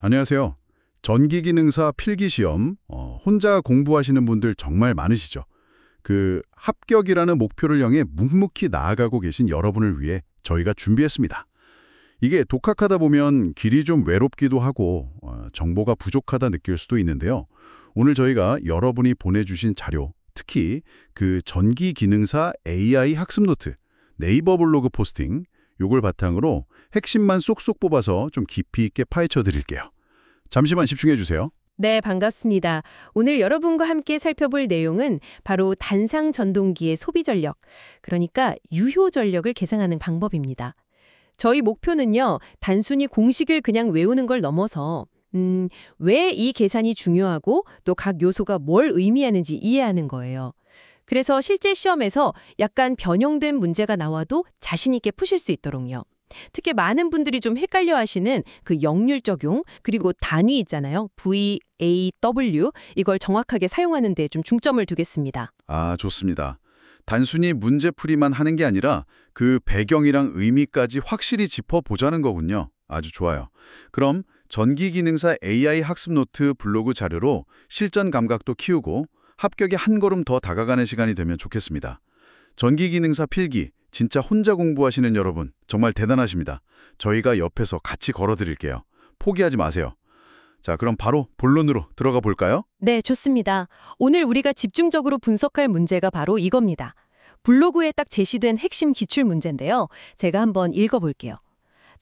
안녕하세요. 전기기능사 필기시험, 혼자 공부하시는 분들 정말 많으시죠? 그 합격이라는 목표를 향해 묵묵히 나아가고 계신 여러분을 위해 저희가 준비했습니다. 이게 독학하다 보면 길이 좀 외롭기도 하고 정보가 부족하다 느낄 수도 있는데요. 오늘 저희가 여러분이 보내주신 자료, 특히 그 전기기능사 AI 학습 노트, 네이버 블로그 포스팅, 요걸 바탕으로 핵심만 쏙쏙 뽑아서 좀 깊이 있게 파헤쳐 드릴게요. 잠시만 집중해 주세요. 네, 반갑습니다. 오늘 여러분과 함께 살펴볼 내용은 바로 단상 전동기의 소비 전력, 그러니까 유효 전력을 계산하는 방법입니다. 저희 목표는요, 단순히 공식을 그냥 외우는 걸 넘어서 왜 이 계산이 중요하고 또 각 요소가 뭘 의미하는지 이해하는 거예요. 그래서 실제 시험에서 약간 변형된 문제가 나와도 자신 있게 푸실 수 있도록요. 특히 많은 분들이 좀 헷갈려 하시는 그 역률 적용, 그리고 단위 있잖아요. V, A, W, 이걸 정확하게 사용하는 데 좀 중점을 두겠습니다. 아, 좋습니다. 단순히 문제풀이만 하는 게 아니라 그 배경이랑 의미까지 확실히 짚어보자는 거군요. 아주 좋아요. 그럼 전기기능사 AI 학습 노트 블로그 자료로 실전 감각도 키우고 합격에 한 걸음 더 다가가는 시간이 되면 좋겠습니다. 전기기능사 필기, 진짜 혼자 공부하시는 여러분 정말 대단하십니다. 저희가 옆에서 같이 걸어드릴게요. 포기하지 마세요. 자, 그럼 바로 본론으로 들어가 볼까요? 네, 좋습니다. 오늘 우리가 집중적으로 분석할 문제가 바로 이겁니다. 블로그에 딱 제시된 핵심 기출 문제인데요. 제가 한번 읽어볼게요.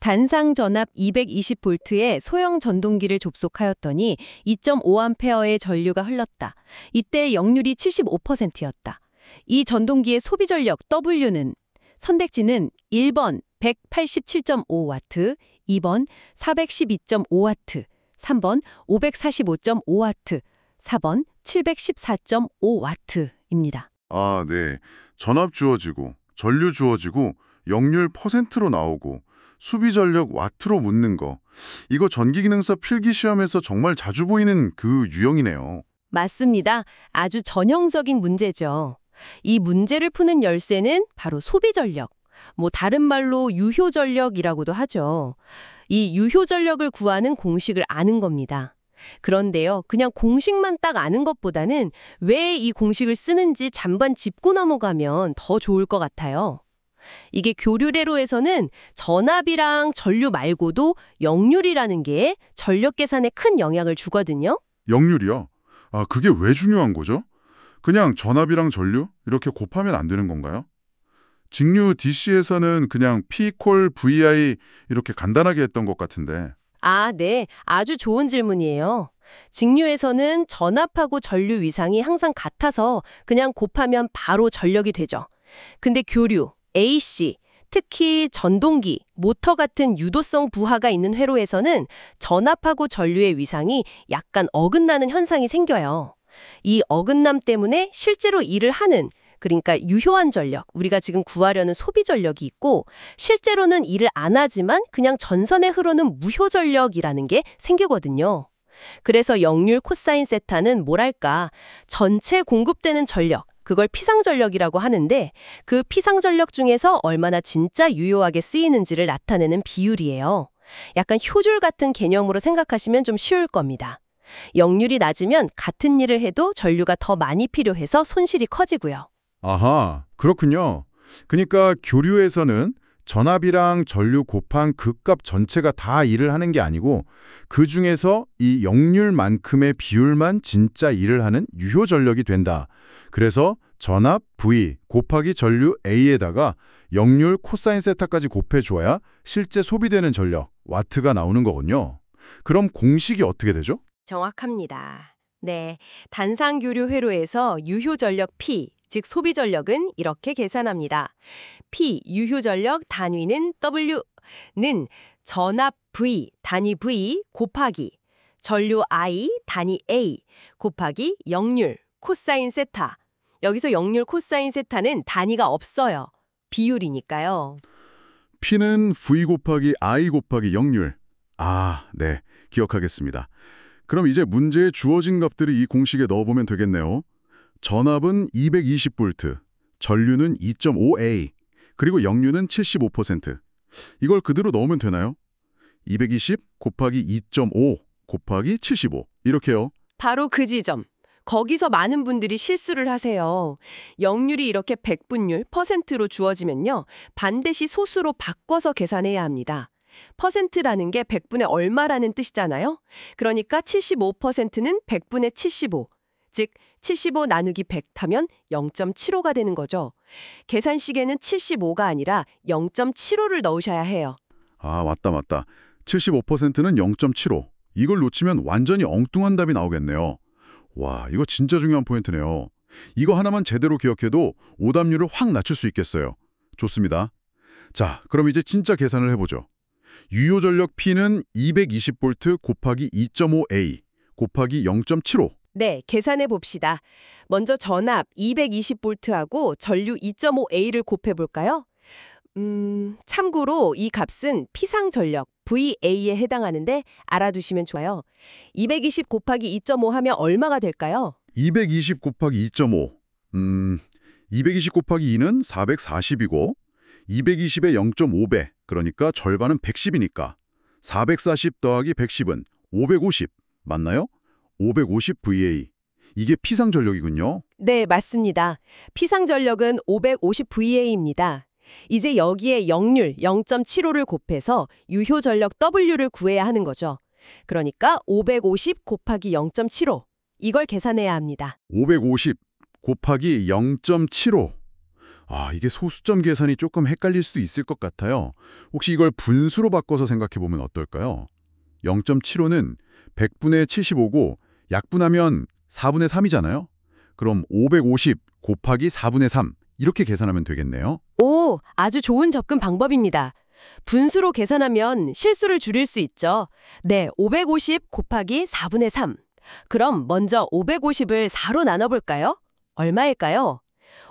단상 전압 220V의 소형 전동기를 접속하였더니 2.5A의 전류가 흘렀다. 이때 역률이 75%였다. 이 전동기의 소비 전력 W는 선택지는 1번 187.5W, 2번 412.5W, 3번 545.5W, 4번 714.5W입니다. 아, 네. 전압 주어지고, 전류 주어지고, 역률 %로 나오고, 수비 전력 와트로 묻는 거. 이거 전기기능사 필기시험에서 정말 자주 보이는 그 유형이네요. 맞습니다. 아주 전형적인 문제죠. 이 문제를 푸는 열쇠는 바로 소비 전력. 다른 말로 유효 전력이라고도 하죠. 이 유효 전력을 구하는 공식을 아는 겁니다. 그런데요, 그냥 공식만 딱 아는 것보다는 왜 이 공식을 쓰는지 잠깐 짚고 넘어가면 더 좋을 것 같아요. 이게 교류례로에서는 전압이랑 전류 말고도 역률이라는 게 전력 계산에 큰 영향을 주거든요. 역률이요? 아, 그게 왜 중요한 거죠? 그냥 전압이랑 전류? 이렇게 곱하면 안 되는 건가요? 직류 DC에서는 그냥 P 콜 VI 이렇게 간단하게 했던 것 같은데. 아, 네. 아주 좋은 질문이에요. 직류에서는 전압하고 전류 위상이 항상 같아서 그냥 곱하면 바로 전력이 되죠. 근데 교류, AC, 특히 전동기, 모터 같은 유도성 부하가 있는 회로에서는 전압하고 전류의 위상이 약간 어긋나는 현상이 생겨요. 이 어긋남 때문에 실제로 일을 하는, 그러니까 유효한 전력, 우리가 지금 구하려는 소비 전력이 있고, 실제로는 일을 안 하지만 그냥 전선에 흐르는 무효 전력이라는 게 생기거든요. 그래서 역률 코사인 세타는 뭐랄까, 전체 공급되는 전력, 그걸 피상전력이라고 하는데, 그 피상전력 중에서 얼마나 진짜 유효하게 쓰이는지를 나타내는 비율이에요. 약간 효줄 같은 개념으로 생각하시면 좀 쉬울 겁니다. 역률이 낮으면 같은 일을 해도 전류가 더 많이 필요해서 손실이 커지고요. 아하, 그렇군요. 그러니까 교류에서는 전압이랑 전류 곱한 그 값 전체가 다 일을 하는 게 아니고 그 중에서 이 역률만큼의 비율만 진짜 일을 하는 유효 전력이 된다. 그래서 전압 V 곱하기 전류 A에다가 역률 코사인 세타까지 곱해줘야 실제 소비되는 전력, 와트가 나오는 거군요. 그럼 공식이 어떻게 되죠? 정확합니다. 네, 단상교류 회로에서 유효 전력 P, 즉 소비 전력은 이렇게 계산합니다. P, 유효 전력 단위는 W는 전압 V, 단위 V 곱하기 전류 I, 단위 A 곱하기 역률, 코사인 세타. 여기서 역률 코사인 세타는 단위가 없어요. 비율이니까요. P는 V 곱하기 I 곱하기 역률. 아, 네. 기억하겠습니다. 그럼 이제 문제에 주어진 값들을 이 공식에 넣어보면 되겠네요. 전압은 220V, 전류는 2.5A, 그리고 역류는 75%. 이걸 그대로 넣으면 되나요? 220 곱하기 2.5 곱하기 75 이렇게요. 바로 그 지점. 거기서 많은 분들이 실수를 하세요. 역률이 이렇게 백분율, 퍼센트로 주어지면요. 반드시 소수로 바꿔서 계산해야 합니다. 퍼센트라는 게 100분의 얼마라는 뜻이잖아요. 그러니까 75%는 100분의 75. 즉, 75 나누기 100 하면 0.75가 되는 거죠. 계산식에는 75가 아니라 0.75를 넣으셔야 해요. 아, 맞다. 75%는 0.75. 이걸 놓치면 완전히 엉뚱한 답이 나오겠네요. 와, 이거 진짜 중요한 포인트네요. 이거 하나만 제대로 기억해도 오답률을 확 낮출 수 있겠어요. 좋습니다. 자, 그럼 이제 진짜 계산을 해보죠. 유효 전력 P는 220V 곱하기 2.5A 곱하기 0.75. 네, 계산해 봅시다. 먼저 전압 220V하고 전류 2.5A를 곱해 볼까요? 참고로 이 값은 피상 전력 VA에 해당하는데 알아두시면 좋아요. 220 곱하기 2.5 하면 얼마가 될까요? 220 곱하기 2.5. 220 곱하기 2는 440이고 220의 0.5배, 그러니까 절반은 110이니까 440 더하기 110은 550, 맞나요? 550 VA. 이게 피상 전력이군요. 네, 맞습니다. 피상 전력은 550 VA입니다. 이제 여기에 역률 0.75를 곱해서 유효 전력 W를 구해야 하는 거죠. 그러니까 550 곱하기 0.75. 이걸 계산해야 합니다. 550 곱하기 0.75. 아, 이게 소수점 계산이 조금 헷갈릴 수도 있을 것 같아요. 혹시 이걸 분수로 바꿔서 생각해보면 어떨까요? 0.75는 100분의 75고 약분하면 4분의 3이잖아요. 그럼 550 곱하기 4분의 3 이렇게 계산하면 되겠네요. 오, 아주 좋은 접근 방법입니다. 분수로 계산하면 실수를 줄일 수 있죠. 네, 550 곱하기 4분의 3. 그럼 먼저 550을 4로 나눠볼까요? 얼마일까요?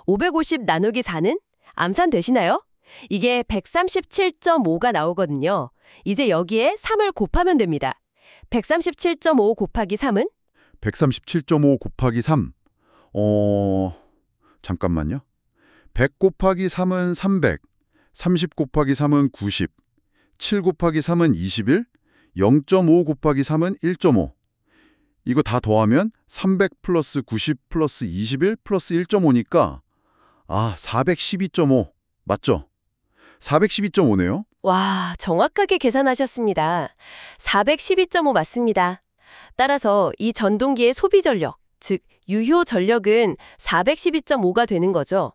550 나누기 4는? 암산되시나요? 이게 137.5가 나오거든요. 이제 여기에 3을 곱하면 됩니다. 137.5 곱하기 3은? 137.5 곱하기 3. 잠깐만요. 100 곱하기 3은 300, 30 곱하기 3은 90, 7 곱하기 3은 21, 0.5 곱하기 3은 1.5. 이거 다 더하면 300 플러스 90 플러스 21 플러스 1.5니까 412.5 맞죠? 412.5네요. 와, 정확하게 계산하셨습니다. 412.5 맞습니다. 따라서 이 전동기의 소비 전력, 즉 유효 전력은 412.5가 되는 거죠.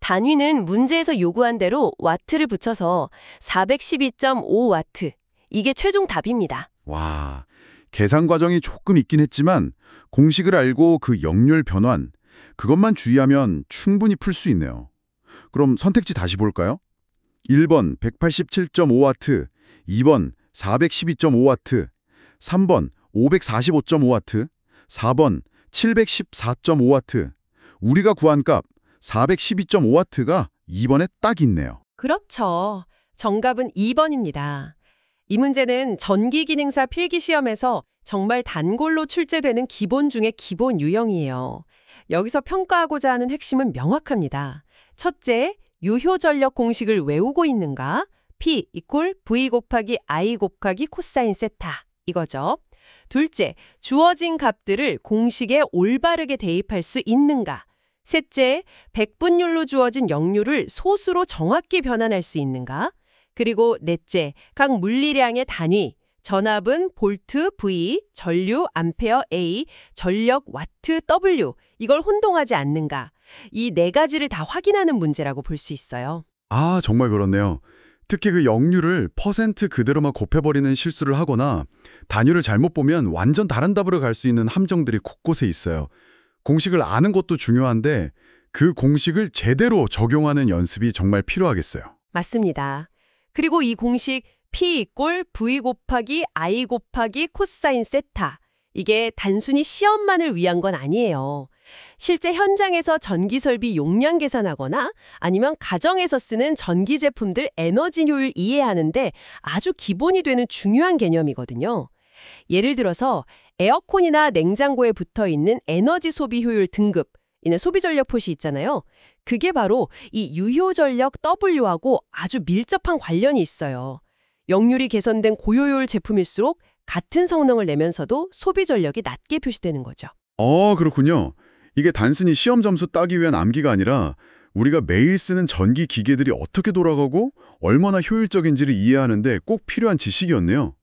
단위는 문제에서 요구한 대로 와트를 붙여서 412.5와트. 이게 최종 답입니다. 와, 계산 과정이 조금 있긴 했지만 공식을 알고 그 역률 변환, 그것만 주의하면 충분히 풀 수 있네요. 그럼 선택지 다시 볼까요? 1번 187.5와트, 2번 412.5와트, 3번 545.5와트, 4번 714.5와트. 우리가 구한 값 412.5와트가 2번에 딱 있네요. 그렇죠. 정답은 2번입니다. 이 문제는 전기기능사 필기시험에서 정말 단골로 출제되는 기본 중에 기본 유형이에요. 여기서 평가하고자 하는 핵심은 명확합니다. 첫째, 유효 전력 공식을 외우고 있는가? P = V 곱하기 I 곱하기 코사인 세타 이거죠. 둘째, 주어진 값들을 공식에 올바르게 대입할 수 있는가? 셋째, 백분율로 주어진 역률을 소수로 정확히 변환할 수 있는가? 그리고 넷째, 각 물리량의 단위, 전압은 볼트 V, 전류 암페어 A, 전력 와트 W, 이걸 혼동하지 않는가? 이 네 가지를 다 확인하는 문제라고 볼 수 있어요. 아, 정말 그렇네요. 특히 그 역률을 퍼센트 그대로만 곱해버리는 실수를 하거나 단위를 잘못 보면 완전 다른 답으로 갈 수 있는 함정들이 곳곳에 있어요. 공식을 아는 것도 중요한데 그 공식을 제대로 적용하는 연습이 정말 필요하겠어요. 맞습니다. 그리고 이 공식 P = V 곱하기 I 곱하기 코사인 세타. 이게 단순히 시험만을 위한 건 아니에요. 실제 현장에서 전기 설비 용량 계산하거나 아니면 가정에서 쓰는 전기 제품들 에너지 효율 이해하는데 아주 기본이 되는 중요한 개념이거든요. 예를 들어서 에어컨이나 냉장고에 붙어 있는 에너지 소비 효율 등급, 이는 소비 전력 표시 있잖아요. 그게 바로 이 유효 전력 W하고 아주 밀접한 관련이 있어요. 역률이 개선된 고효율 제품일수록 같은 성능을 내면서도 소비 전력이 낮게 표시되는 거죠. 그렇군요. 이게 단순히 시험 점수 따기 위한 암기가 아니라 우리가 매일 쓰는 전기 기계들이 어떻게 돌아가고 얼마나 효율적인지를 이해하는데 꼭 필요한 지식이었네요.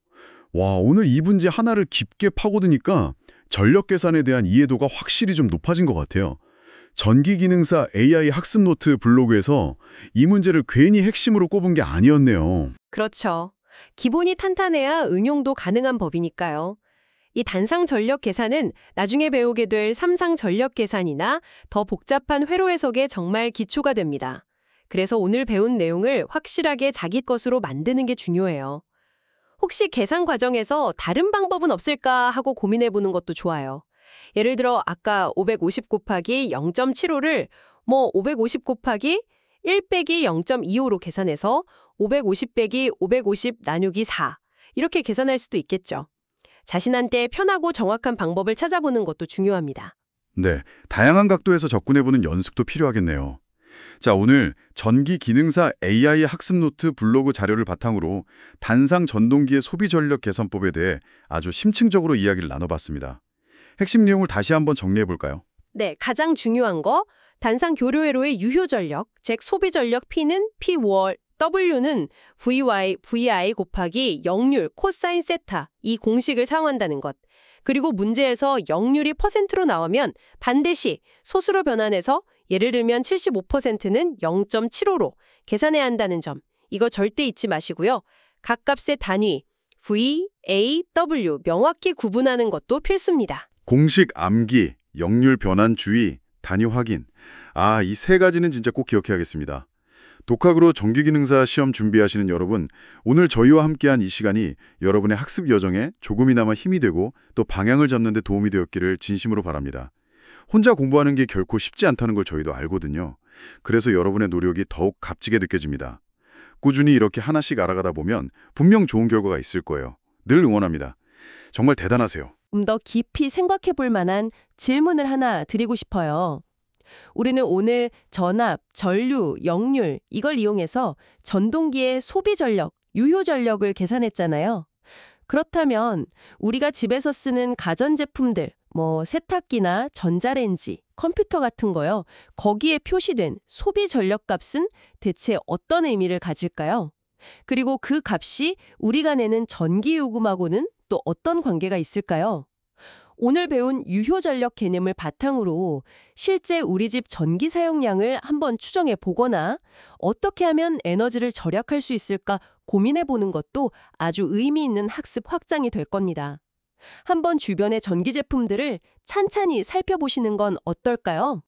와, 오늘 이 문제 하나를 깊게 파고드니까 전력 계산에 대한 이해도가 확실히 좀 높아진 것 같아요. 전기기능사 AI 학습 노트 블로그에서 이 문제를 괜히 핵심으로 꼽은 게 아니었네요. 그렇죠. 기본이 탄탄해야 응용도 가능한 법이니까요. 이 단상 전력 계산은 나중에 배우게 될 삼상 전력 계산이나 더 복잡한 회로 해석에 정말 기초가 됩니다. 그래서 오늘 배운 내용을 확실하게 자기 것으로 만드는 게 중요해요. 혹시 계산 과정에서 다른 방법은 없을까 하고 고민해 보는 것도 좋아요. 예를 들어 아까 550 곱하기 0.75를 550 곱하기 1 빼기 0.25로 계산해서 550 빼기 550 나누기 4 이렇게 계산할 수도 있겠죠. 자신한테 편하고 정확한 방법을 찾아보는 것도 중요합니다. 네, 다양한 각도에서 접근해보는 연습도 필요하겠네요. 자, 오늘 전기기능사 AI 학습 노트 블로그 자료를 바탕으로 단상 전동기의 소비 전력 계산법에 대해 아주 심층적으로 이야기를 나눠봤습니다. 핵심 내용을 다시 한번 정리해볼까요? 네, 가장 중요한 거 단상 교류회로의 유효 전력, 즉 소비 전력 P는 P월, W는 VI 곱하기 역률 코사인 세타 이 공식을 사용한다는 것. 그리고 문제에서 역률이 %로 나오면 반드시 소수로 변환해서 예를 들면 75%는 0.75로 계산해야 한다는 점. 이거 절대 잊지 마시고요. 각 값의 단위 VAW 명확히 구분하는 것도 필수입니다. 공식 암기, 역률 변환 주의, 단위 확인. 이 세 가지는 진짜 꼭 기억해야겠습니다. 독학으로 전기기능사 시험 준비하시는 여러분, 오늘 저희와 함께한 이 시간이 여러분의 학습 여정에 조금이나마 힘이 되고 또 방향을 잡는 데 도움이 되었기를 진심으로 바랍니다. 혼자 공부하는 게 결코 쉽지 않다는 걸 저희도 알거든요. 그래서 여러분의 노력이 더욱 값지게 느껴집니다. 꾸준히 이렇게 하나씩 알아가다 보면 분명 좋은 결과가 있을 거예요. 늘 응원합니다. 정말 대단하세요. 더 깊이 생각해 볼 만한 질문을 하나 드리고 싶어요. 우리는 오늘 전압, 전류, 역률 이걸 이용해서 전동기의 소비 전력, 유효 전력을 계산했잖아요. 그렇다면 우리가 집에서 쓰는 가전제품들, 세탁기나 전자레인지, 컴퓨터 같은 거요. 거기에 표시된 소비 전력 값은 대체 어떤 의미를 가질까요? 그리고 그 값이 우리가 내는 전기 요금하고는 또 어떤 관계가 있을까요? 오늘 배운 유효 전력 개념을 바탕으로 실제 우리 집 전기 사용량을 한번 추정해 보거나 어떻게 하면 에너지를 절약할 수 있을까 고민해 보는 것도 아주 의미 있는 학습 확장이 될 겁니다. 한번 주변의 전기 제품들을 찬찬히 살펴보시는 건 어떨까요?